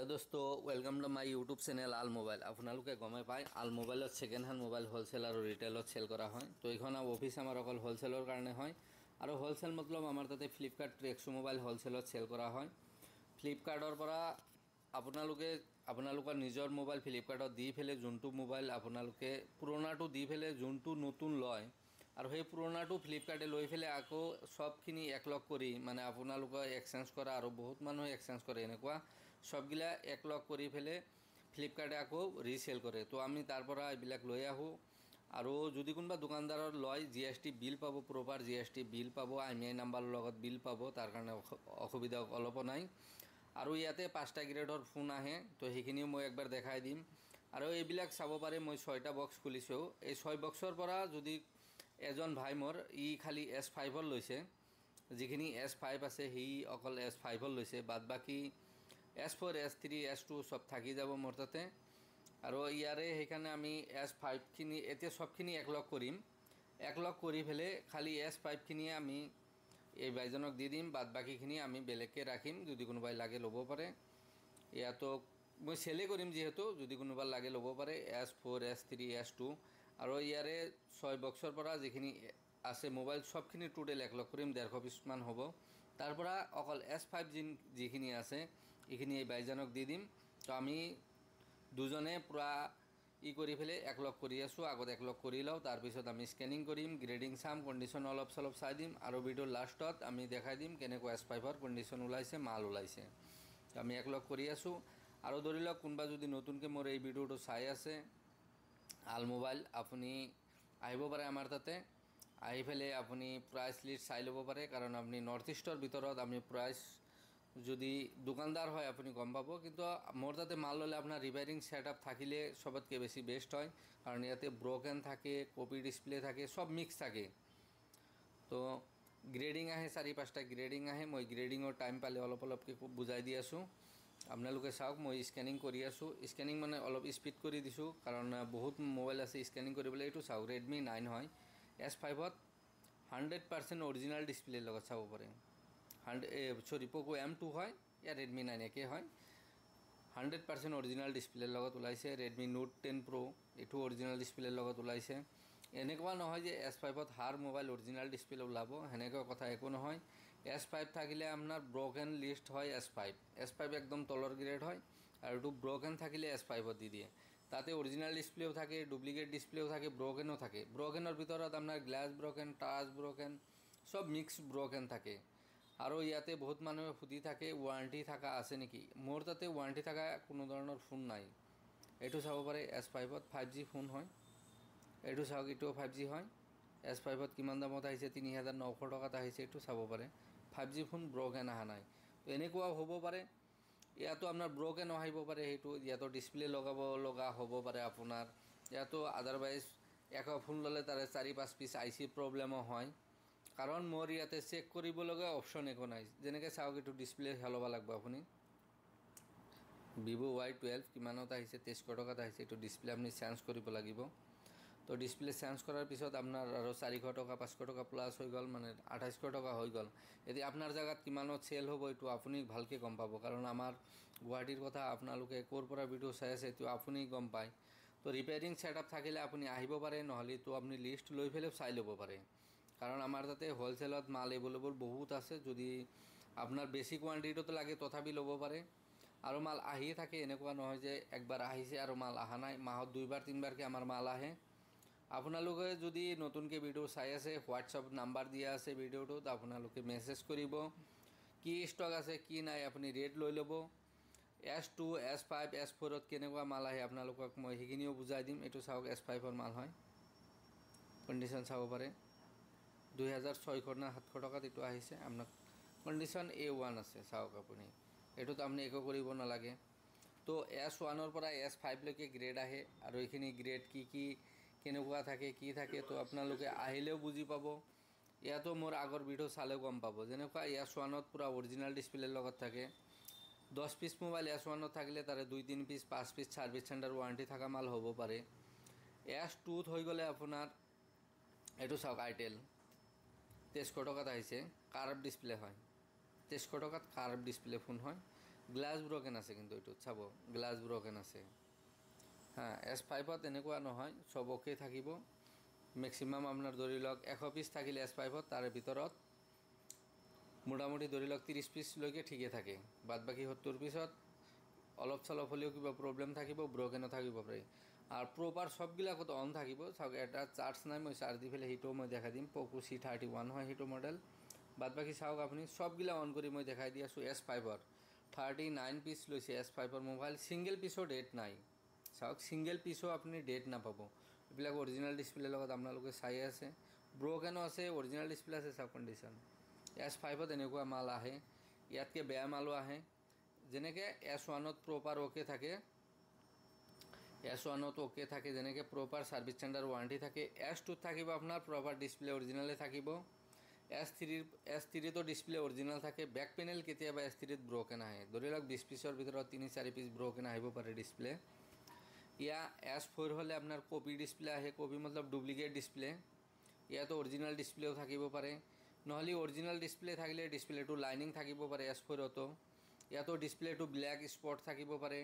Hello दोस्तों, welcome to my YouTube channel all mobile. आपलोके गमे पाए all mobile second hand mobile wholesale और रिटेल सेल करा है। तो ये अफिस आमार अकल होलसेलर कारण है और होलसेल मतलब आमार ताते फ्लिपकार्ट ट्रेक्सो मोबाइल होलसेल सेल करा है। फ्लिपकार्टर पर आपनालोकर निजर मोबाइल फ्लिपकार्टत दी फेले जोनटो मोबाइल आपनालोके पुरानाटो दी फेले जोनटो नतुन लय और সেই পুৰণাটো ফ্লিপকাৰ্টে লৈ ফেলে আকৌ সবখিনি একলগ কৰি মানে আপোনালোকে এক্সচেঞ্জ কৰা আৰু বহুত মানুহে এক্সচেঞ্জ কৰে এনেকুৱা সবগিলা একলগ কৰি ফেলে ফ্লিপকাৰ্টে আকৌ ৰিসেল কৰে। তো আমি তাৰ পৰা এইবিলাক লৈ আহো আৰু যদি কোনোবা দোকানদাৰৰ লয় জিএসটি বিল পাব, প্ৰপাৰ জিএসটি বিল পাব, আইএমআই নাম্বাৰৰ লগত বিল পাব, তাৰ কাৰণে অসুবিধা অলপো নাই। আৰু ইয়াতে 5টা গ্ৰেডৰ ফোন আহে, তো সেইখিনিও মই একবাৰ দেখাই দিম। আৰু এইবিলাক চাব পাৰে মই 6টা বক্স খুলিছো। এই 6 বক্সৰ পৰা যদি এজন ভাই মোর খালি S5 লৈছে, যিখিনি S5 আছে সেই অকল S5 লৈছে, বাদ বাকি S4 S3 S2 সব থাকি যাব মোর তাতে। আৰু ইয়াৰে সেইকাৰণে আমি S5 খিনি এতিয়া সবখিনি একলগ কৰিম, একলগ কৰি ফেলে খালি S5 খিনিয়ে আমি এই বাইজনক দি দিম, বাদ বাকিখিনি আমি বেলেগকে ৰাখিম, যদি কোনোবাই লাগে ল'ব পাৰে। ইয়াতো মই সেলে কৰিম যেহেতু যদি কোনোবা লাগে ল'ব পাৰে S4 S3 S2। আৰু ইয়াৰে 6 বক্সৰ পৰা যিখিনি আছে মোবাইল সবখিনি টোটাল একলগ কৰিম, 150 পিস মান হ'ব। তাৰ পৰা অকল S5 যিখিনি আছে এইখিনি এই বাইজনক দি দিম। তো আমি দুজনে পুরা কৰি ফেলে একলগ কৰি আছো, আগত একলগ কৰি লও, তাৰ পিছত আমি স্ক্যানিং কৰিম, গ্ৰেডিং চাম, কন্ডিশন অলপ সলপ চাই দিম আৰু ভিডিও লাষ্টত আমি দেখাই দিম কেনেকৈ S5 ৰ কন্ডিশন ওলাইছে, মাল ওলাইছে। আমি একলগ কৰি আছো। আৰু ধৰি লওক কোনবা যদি নতুনকৈ মোৰ এই ভিডিওটো চাই আছে আল মোবাইল, আপনি আহিব পাৰে আমাৰ তাতে, আহি ফেলে আপনি প্ৰাইস লিস্ট চাই ল'ব পাৰে, কাৰণ আপনি নৰ্থ ইষ্টৰ ভিতৰত আমি প্রাইস যদি দোকানদার হয় আপনি গম পাব। কিন্তু মোর তাতে মাল ললে আপনার রিপেয়ারিং সেটআপ থাকিলে সবতকে বেশি বেস্ট হয়, কারণ ইয়াতে ব্রোকেন থাকে, কপি ডিসপ্লে থাকে, সব মিক্স থাকে। তো গ্রেডিং আহে 4-5টা গ্রেডিং আহে, মই গ্ৰেডিংৰ টাইম পালে অলপ অলপকে বুজাই দি আছো। আপোনালোকে চাওক মই স্ক্যানিং কৰি আছো, স্ক্যানিং মানে অলপ স্পিড কৰি দিছো কাৰণ বহুত মোবাইল আছে স্ক্যানিং কৰিবলৈ। এইটো চাওক Redmi 9 হয়, S5 ত 100% অৰিজিনাল ডিসপ্লে লগত চাব পাৰে। Poco M2 হয়, या Redmi 9 একে হয়, 100% অৰিজিনাল ডিসপ্লে লগত ওলাইছে। Redmi Note 10 Pro এটো অৰিজিনাল ডিসপ্লে লগত ওলাইছে। এনেকুৱা নহয় যে S5 ত হাৰ মোবাইল অৰিজিনাল ডিসপ্লে ওলাব, হেনেকুৱা কথা একো নহয়। S5 থাকিলে আপনাৰ ব্ৰোকেন লিস্ট হয় S5 একদম তলৰ গ্রেড হয়, আর এটো ব্রোকেন থাকিলে S5 দি দিয়ে। তাতে অরিজিনাল ডিসপ্লেও থাকে, ডুপ্লিকেট ডিসপ্লেও থাকে, ব্রোকেনও থাকে। ব্রোকেনের ভিতৰত আপনাৰ গ্লাস ব্ৰোকেন, টাচ ব্ৰোকেন, সব মিক্স ব্ৰোকেন থাকে। আৰু ইয়াতে বহুত মানুহে সুধি থাকে ওয়াৰেন্টি থাকা আছে নেকি। মোৰ তাতে ওয়াৰেন্টি থাকা কোনো ধৰণৰ ফোন নাই। এটো চাব পাৰে S5 ত 5G ফোন হয়, এটো চাওক এটো 5G হয়। S5 ত কিমান দামত আহিছে, 3900 টকাত আহিছে, এটো চাব পাৰে। 5G ফোন ব্ৰোকেন আহা নাই। তো এনেকুৱাও হ'ব পাৰে, ইয়াতো আপনাৰ ব্ৰোকেন আহিব পাৰে, সেইটো ইয়াতো ডিসপ্লে লগাব লগা হ'ব পাৰে আপোনাৰ। ইয়াতো আদাৰওয়াইজ একো ফোন ললে তাৰে 4-5 পিস আইসি প্ৰবলেমও হয়, কাৰণ মোৰ ইয়াতে চেক কৰিব লগা অপশন একো নাই। যেনেকৈ চাওক এইটো ডিসপ্লে হেলাব লাগব আপুনি। Vivo Y12 কিমানত আহিছে, 2300 টকাত আহিছে। এইটো ডিসপ্লে আপনি চেঞ্জ কৰিব লাগিব। তো ডিসপ্লে চেঞ্জ কৰাৰ পিছত আপনাৰ আৰু 400 টকা 500 টকা প্লাস হৈ গ'ল, মানে 2800 টকা হৈ গ'ল। এতিয়া আপনার জায়গাত কিমানত সেল হ'ব এইটো আপুনি ভালকে গম পাব, কাৰণ আমাৰ গুৱাহাটীৰ কথা আপোনালোকে ক'ৰ পৰা ভিডিও চাই আছে এইটো আপুনি গম পায়। তো ৰিপেয়াৰিং সেটআপ থাকিলে আপনি আহিব পাৰে, নহলে তো আপনি লিস্ট লৈ ফেলে চাই ল'ব পাৰে, কাৰণ আমাৰ তাতে হোলসেলত মাল এভেলেবল বহুত আছে। যদি আপনাৰ বেশি কোয়ান্টিটিতে লাগে তথাপি ল'ব পাৰে। আৰু মাল আহিয়ে থাকে, এনেকুৱা নহয় যে একবাৰ আহিছে আৰু মাল আহা নাই। মাহত 2-3 বাৰকে আমাৰ মাল আহে। আপোনালোকে যদি নতুনকৈ ভিডিও চাই আছে, হোয়াটসঅ্যাপ নাম্বাৰ দিয়া আছে ভিডিওটোত, আপোনালোকে মেসেজ কৰিব কি স্টক আছে কি নাই, আপুনি ৰেট লৈ ল'ব। S2 S5 S4 ত কেনেকুৱা মাল আহে আপোনালোকক মই সেইখিনিও বুজাই দিম। এইটো চাওক S5 ৰ মাল হয়, কন্ডিশন চাব পাৰে। 2600 না 700 টকাত এইটো আহিছে। আপনাৰ কন্ডিশন A1 আছে, চাওক আপুনি। এইটোত আপনি একো কৰিব নালাগে। তো S1 ৰ পৰা S5 লৈকে গ্ৰেড আহে, আৰু এইখিনি গ্ৰেড কি কেনেকুৱা থাকে কি থাকে তো আপোনালোকে আহিলেও বুজি পাব। ইয়াতো মোৰ আগৰ ভিডিও চালেও গম পাব। যেনেকুৱা S1 ত পুৰা অৰিজিনাল ডিসপ্লেৰ লগত থাকে। 10 পিস মোবাইল S1 ত থাকিলে তাৰে 2-3 piece 5 piece service centre warranty থাকা মাল হ'ব পাৰে। S2 ত হৈ গ'লে আপোনাৰ এইটো চাওক আইটেল 2300 টকাত আহিছে, কাৰ্ভ ডিসপ্লে হয়। 2300 টকাত কাৰ্ভ ডিসপ্লে ফোন হয়। গ্লাছ ব্ৰকেন আছে, কিন্তু এইটোত চাব গ্লাছ ব্ৰকেন আছে। হ্যাঁ, S5ত এনেকুৱা নহয়, চব অ'কে থাকিব। মেক্সিমাম আপোনাৰ ধৰি লওক 100 পিচ থাকিলে S5ত, তাৰে ভিতৰত মোটামুটি ধৰি লওক 30 পিচলৈকে ঠিকে থাকে। বাদ বাকী 70 পিছত অলপ চলপ হ'লেও কিবা প্ৰব্লেম থাকিব, ব্ৰকেনো থাকিব পাৰে। আৰু প্ৰপাৰ সববিলাকত অন থাকিব। চাওক এটা চাৰ্জ নাই, মই চাৰ্জ দি পেলাই সেইটোও মই দেখাই দিম। প'ক' C31 হয় সেইটো মডেল। বাদ বাকী চাওক আপুনি সবগিলা অন কৰি মই দেখাই দি আছোঁ। S5ৰ 39 পিচ লৈছে S5ৰ মোবাইল, ছিংগল পিচৰ ডেট নাই। চাওক ছিংগল পিচো আপুনি ডেট নাপাব। এইবিলাক অৰিজিনেল ডিছপ্লেৰ লগত আপোনালোকে চাই আছে। ব্ৰকেনো আছে, অৰিজিনেল ডিছপ্লে আছে, চাওক কণ্ডিশ্যন। S5ত এনেকুৱা মাল আহে, ইয়াতকৈ বেয়া মালো আহে। যেনেকৈ S1ত প্ৰপাৰ অ'কে থাকে, S1ত অ'কে থাকে, যেনেকৈ প্ৰপাৰ ছাৰ্ভিচ চেণ্টাৰ ৱাৰেণ্টি থাকে। S2ত থাকিব আপোনাৰ প্ৰপাৰ ডিছপ্লে অৰিজিনেলে থাকিব। S3তো ডিছপ্লে অৰিজিনেল থাকে। বেক পেনেল কেতিয়াবা S3ত ব্ৰকেন আহে, ধৰি লওক 20 পিচৰ ভিতৰত 3-4 পিচ ব্ৰকেন আহিব পাৰে ডিছপ্লে। ইয়া S4 হ'লে আপোনাৰ কপি ডিছপ্লে আহে, কপি মতলব ডুপ্লিকেট ডিছপ্লে। ইয়াতো অৰিজিনেল ডিছপ্লেও থাকিব পাৰে, নহ'লে অৰিজিনেল ডিছপ্লে থাকিলে ডিছপ্লেটো লাইনিং থাকিব পাৰে S4তো। ইয়াতো ডিছপ্লেটো ব্লেক স্পট থাকিব পাৰে,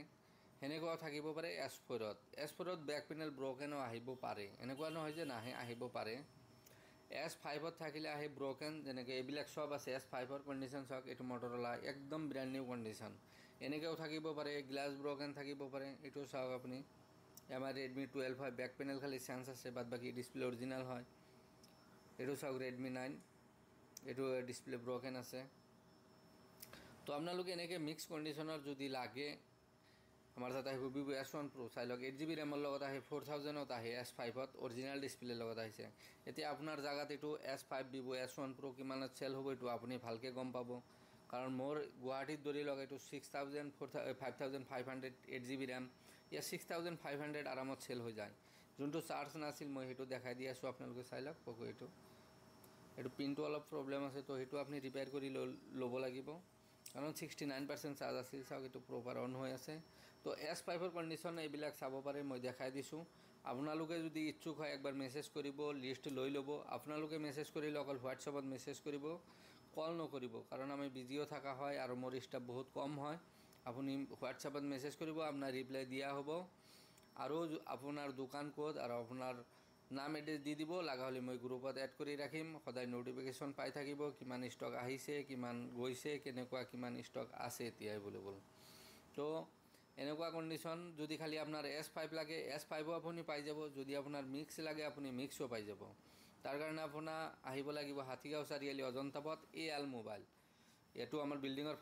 সেনেকুৱাও থাকিব পাৰে S4ত বেক পেনেল ব্ৰকেনো আহিব পাৰে, এনেকুৱা নহয় যে নাহে, আহিব পাৰে। S5ত থাকিলে আহে ব্ৰকেন, যেনেকৈ এইবিলাক চব আছে। S5ৰ কণ্ডিশ্যন চাওক, এইটো মটৰলা একদম ব্ৰেণ্ড নিউ কণ্ডিশ্যন। এনেকৈও থাকিব পাৰে, গ্লাছ ব্ৰকেন থাকিব পাৰে, এইটো চাওক আপুনি। আমাৰ Redmi 12 হয়, বেক পেনেল খালি চেঞ্জ আছে, বাদ বাকী ডিছপ্লে অৰিজিনেল হয়। এইটো চাওক Redmi 9, এইটো ডিছপ্লে ব্ৰকেন আছে। তো আপোনালোকে এনেকৈ মিক্স কণ্ডিশ্যনৰ যদি লাগে, আমাৰ তাত আহিব Vivo S1 Pro, চাই লওক 8GB ৰেমৰ লগত আহে, 4000ত আহে। S5ত অৰিজিনেল ডিছপ্লেৰ লগত আহিছে। এতিয়া আপোনাৰ জেগাত এইটো S5 Vivo S1 Pro কিমানত চেল হ'ব এইটো আপুনি ভালকৈ গম পাব। কাৰণ মোৰ গুৱাহাটীত ধৰি লওক এইটো 6000, 5500 8GB ৰেম, ইয়াত 6500 আৰামত চেল হৈ যায়। যোনটো চাৰ্জ নাছিল মই সেইটো দেখাই দি আছোঁ, আপোনালোকে চাই লওক। প'ক' এইটো পিনটো অলপ প্ৰব্লেম আছে, তো সেইটো আপুনি ৰিপেয়াৰ কৰি ল'ব লাগিব। কাৰণ 69% চাৰ্জ আছিল, চাওক এইটো প্ৰপাৰ অন হৈ আছে। তো S5ৰ কণ্ডিশ্যন এইবিলাক চাব পাৰে, মই দেখাই দিছোঁ। আপোনালোকে যদি ইচ্ছুক হয় একবাৰ মেছেজ কৰিব, লিষ্ট লৈ ল'ব। আপোনালোকে মেছেজ কৰিলে অকল হোৱাটছএপত মেছেজ কৰিব, কল নকৰিব, কাৰণ আমি বিজিও থকা হয় আৰু মোৰ ষ্টাফ বহুত কম হয়। আপুনি হোৱাটছএপত মেছেজ কৰিব, আপোনাৰ ৰিপ্লাই দিয়া হ'ব। আৰু আপোনাৰ দোকান ক'ত আৰু আপোনাৰ নাম এড্ৰেছ দি দিব, লগা হ'লে মই গ্ৰুপত এড কৰি ৰাখিম। সদায় ন'টিফিকেশ্যন পাই থাকিব, কিমান ষ্টক আহিছে, কিমান গৈছে, কেনেকুৱা কিমান ষ্টক আছে এতিয়া এভেইলেবল। তো এনেকুৱা কণ্ডিশ্যন। যদি খালি আপোনাৰ S5 লাগে, S5ও আপুনি পাই যাব। যদি আপোনাৰ মিক্স লাগে, আপুনি মিক্সও পাই যাব। তাৰ কাৰণে আপোনাৰ আহিব লাগিব হাতীগাঁও চাৰিআলি অজন্তা পথ, AL মোবাইল। এইটো আমাৰ বিল্ডিঙৰ